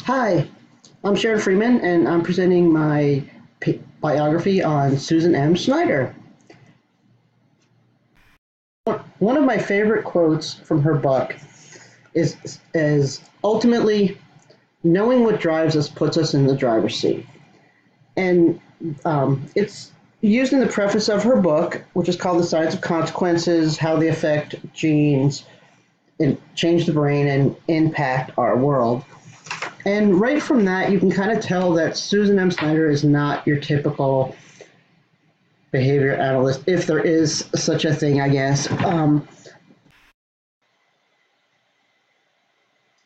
Hi, I'm Sharon Freeman, and I'm presenting my biography on Susan M. Schneider. One of my favorite quotes from her book is ultimately knowing what drives us puts us in the driver's seat. And it's used in the preface of her book, which is called The Science of Consequences, How They Affect Genes and Change the Brain and Impact Our World. And right from that, you can kind of tell that Susan M. Schneider is not your typical behavior analyst, if there is such a thing, I guess.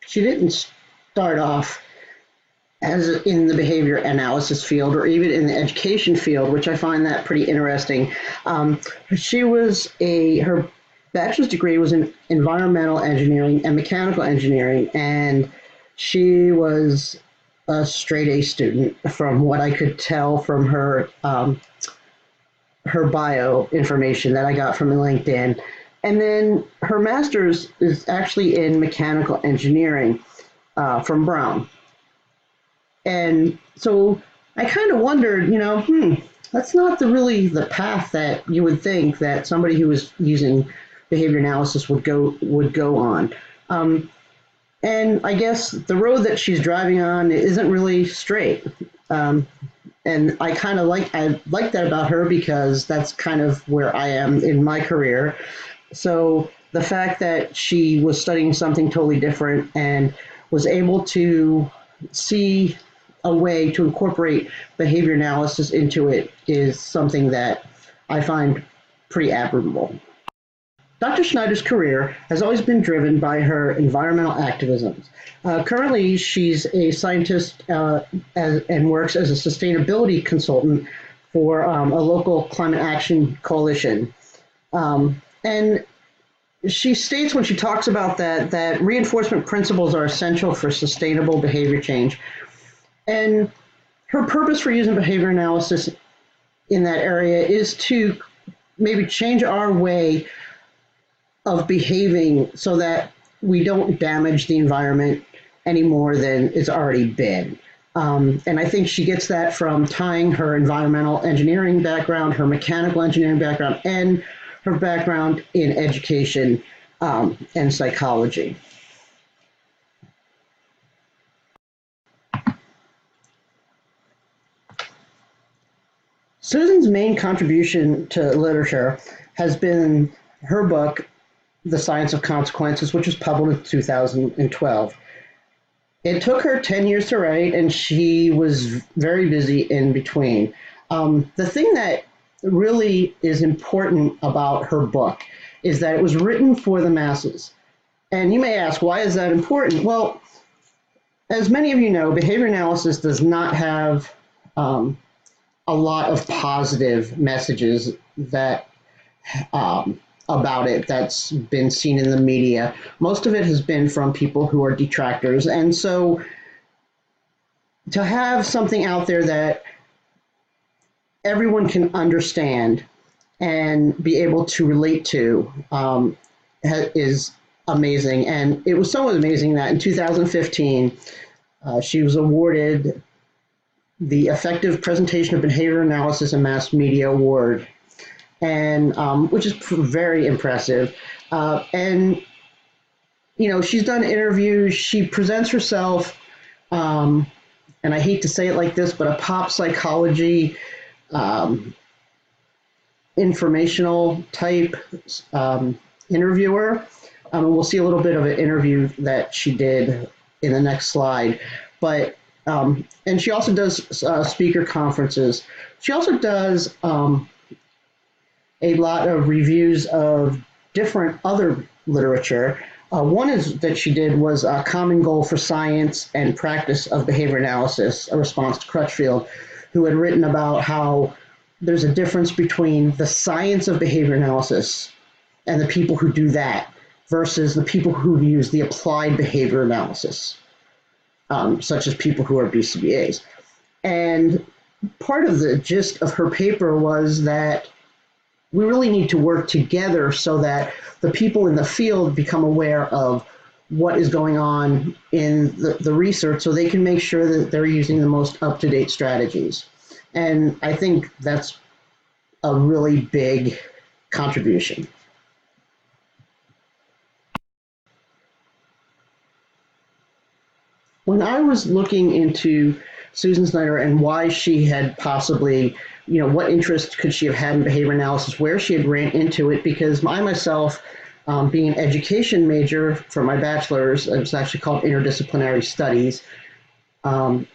She didn't start off as in the behavior analysis field or even in the education field, which I find that pretty interesting. She was her bachelor's degree was in environmental engineering and mechanical engineering, and she was a straight A student from what I could tell from her bio information that I got from LinkedIn. And then her master's is actually in mechanical engineering from Brown. And so I kind of wondered, that's not really the path that you would think that somebody who was using behavior analysis would go on. And I guess the road that she's driving on isn't really straight. And I like that about her because that's kind of where I am in my career. So the fact that she was studying something totally different and was able to see a way to incorporate behavior analysis into it is something that I find pretty admirable. Dr. Schneider's career has always been driven by her environmental activism. Currently, she's a scientist and works as a sustainability consultant for a local climate action coalition. And she states when she talks about that reinforcement principles are essential for sustainable behavior change. And her purpose for using behavior analysis in that area is to maybe change our way of behaving so that we don't damage the environment any more than it's already been. And I think she gets that from tying her environmental engineering background, her mechanical engineering background, and her background in education and psychology. Susan's main contribution to literature has been her book, The Science of Consequences, which was published in 2012. It took her 10 years to write, and she was very busy in between. The thing that really is important about her book is that it was written for the masses. And you may ask, why is that important? Well, as many of you know, behavior analysis does not have a lot of positive messages that about it that's been seen in the media. Most of it has been from people who are detractors. And so to have something out there that everyone can understand and be able to relate to is amazing. And it was so amazing that in 2015, she was awarded the Effective Presentation of Behavior Analysis and Mass Media Award, and which is very impressive. And she's done interviews. She presents herself, and I hate to say it like this, but a pop psychology informational type interviewer. We'll see a little bit of an interview that she did in the next slide, but and she also does speaker conferences. She also does a lot of reviews of different other literature. One is that she did was a common goal for science and practice of behavior analysis, a response to Crutchfield, who had written about how there's a difference between the science of behavior analysis and the people who do that versus the people who use the applied behavior analysis, such as people who are BCBAs. And part of the gist of her paper was that we really need to work together so that the people in the field become aware of what is going on in the research so they can make sure that they're using the most up-to-date strategies. And I think that's a really big contribution. When I was looking into Susan Schneider and why she had possibly, what interest could she have had in behavior analysis, where she had ran into it, because I myself, being an education major for my bachelor's, it was actually called interdisciplinary studies. And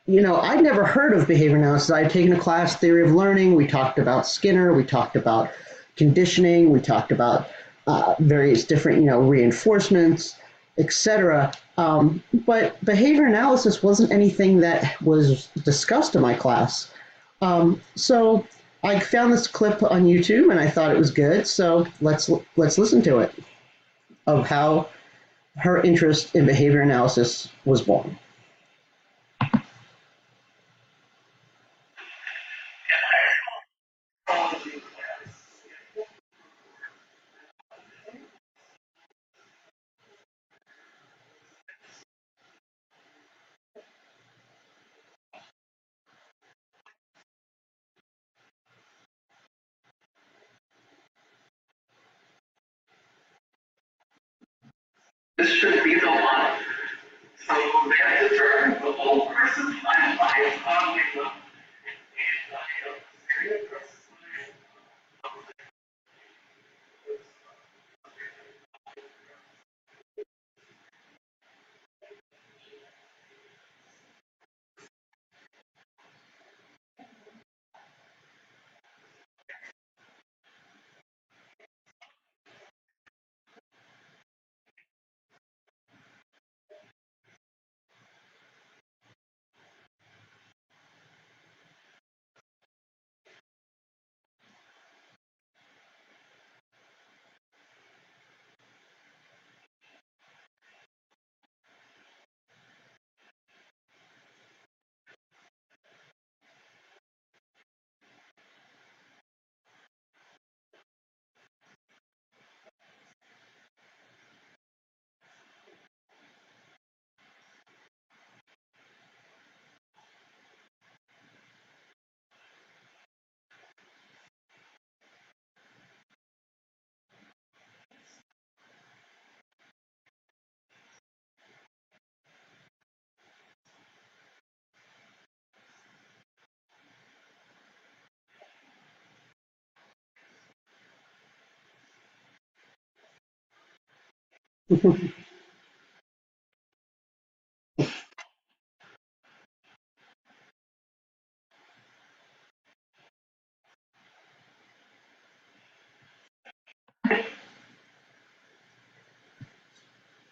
I'd never heard of behavior analysis. I'd taken a class, theory of learning. We talked about Skinner. We talked about conditioning. We talked about various different, reinforcements, etc. But behavior analysis wasn't anything that was discussed in my class. So I found this clip on YouTube and I thought it was good. So let's listen to it, of how her interest in behavior analysis was born. This should be the one. So that's the term, the whole person's life on the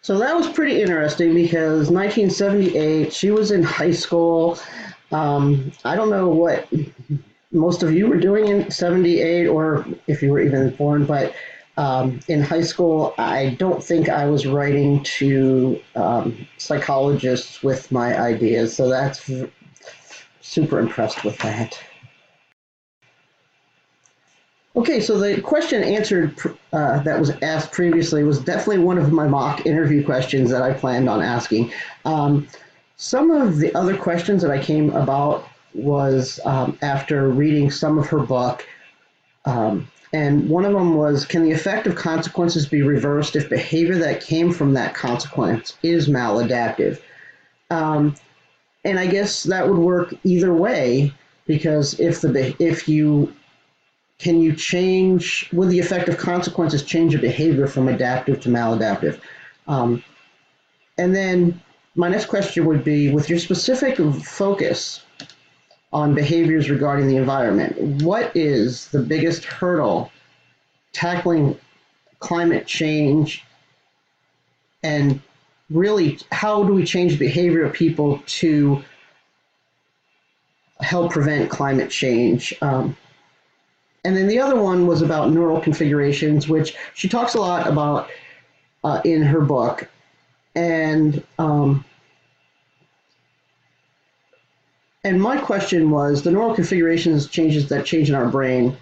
So that was pretty interesting because 1978, she was in high school. I don't know what most of you were doing in 78 or if you were even born, but in high school, I don't think I was writing to psychologists with my ideas. So that's super impressed with that. Okay, so the question answered that was asked previously was definitely one of my mock interview questions that I planned on asking. Some of the other questions that I came about was after reading some of her book, and one of them was, can the effect of consequences be reversed if behavior that came from that consequence is maladaptive? And I guess that would work either way, because if you can you change, will the effect of consequences change a behavior from adaptive to maladaptive? Um, and then my next question would be, with your specific focus on behaviors regarding the environment, what is the biggest hurdle tackling climate change, and really how do we change the behavior of people to help prevent climate change? And then the other one was about neural configurations, which she talks a lot about in her book. And my question was, the neural configurations changes that change in our brain.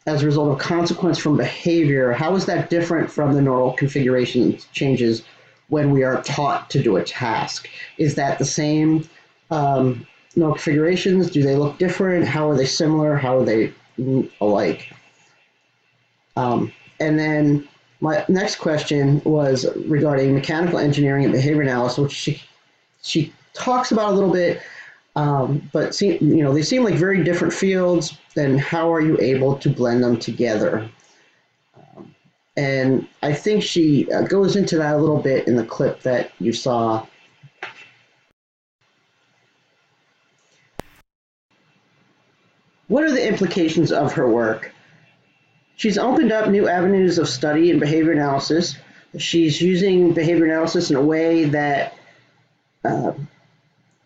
as a result of consequence from behavior, how is that different from the neural configuration changes when we are taught to do a task? Is that the same neural configurations? Do they look different? How are they similar? How are they alike? And then my next question was regarding mechanical engineering and behavior analysis, which she talks about a little bit, but they seem like very different fields. Then how are you able to blend them together? And I think she goes into that a little bit in the clip that you saw. What are the implications of her work? She's opened up new avenues of study in behavior analysis. She's using behavior analysis in a way that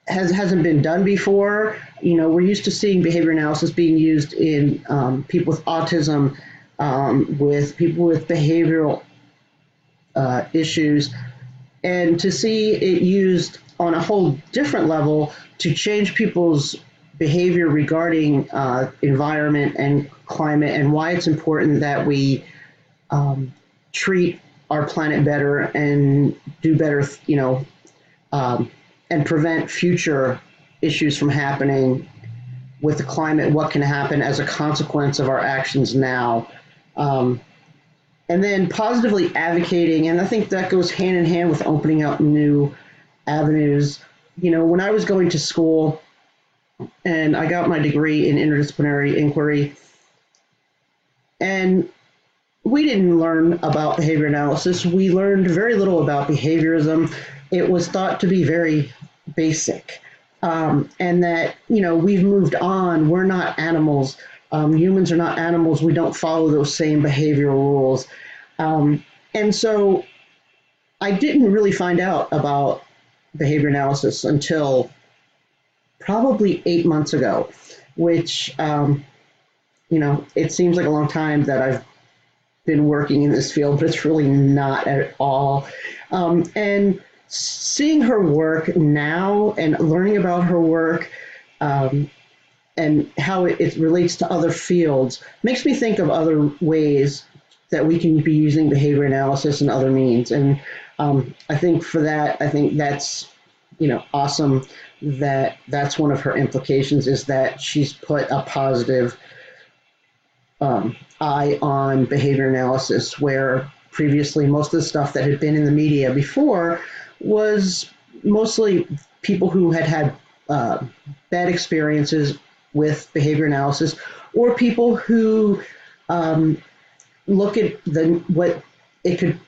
hasn't been done before. We're used to seeing behavior analysis being used in people with autism, with people with behavioral issues, and to see it used on a whole different level to change people's behavior regarding environment and climate, and why it's important that we treat our planet better and do better, and prevent future issues from happening with the climate, what can happen as a consequence of our actions now. And then positively advocating, and I think that goes hand in hand with opening up new avenues. When I was going to school and I got my degree in interdisciplinary inquiry, and we didn't learn about behavior analysis. We learned very little about behaviorism. It was thought to be very basic, and that, we've moved on. We're not animals. Humans are not animals. We don't follow those same behavioral rules. And so I didn't really find out about behavior analysis until probably 8 months ago, which, it seems like a long time that I've been working in this field, but it's really not at all. And seeing her work now and learning about her work, and how it relates to other fields makes me think of other ways that we can be using behavior analysis and other means. And I think that's, awesome that that's one of her implications, is that she's put a positive eye on behavior analysis, where previously most of the stuff that had been in the media before was mostly people who had bad experiences with behavior analysis, or people who look at what it could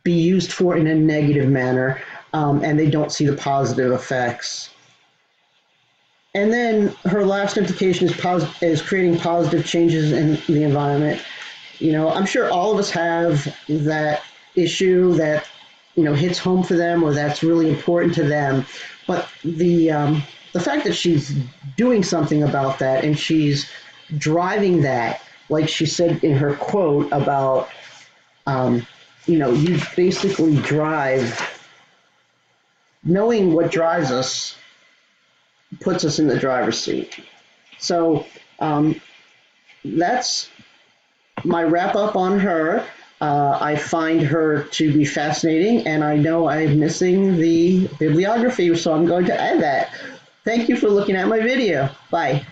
be used for in a negative manner, and they don't see the positive effects. And then her last implication is creating positive changes in the environment. I'm sure all of us have that issue that, hits home for them, or that's really important to them. But the fact that she's doing something about that, and she's driving that, like she said in her quote about, you basically drive, knowing what drives us puts us in the driver's seat. So that's my wrap up on her. I find her to be fascinating, and I know I'm missing the bibliography, so I'm going to add that. Thank you for looking at my video. Bye.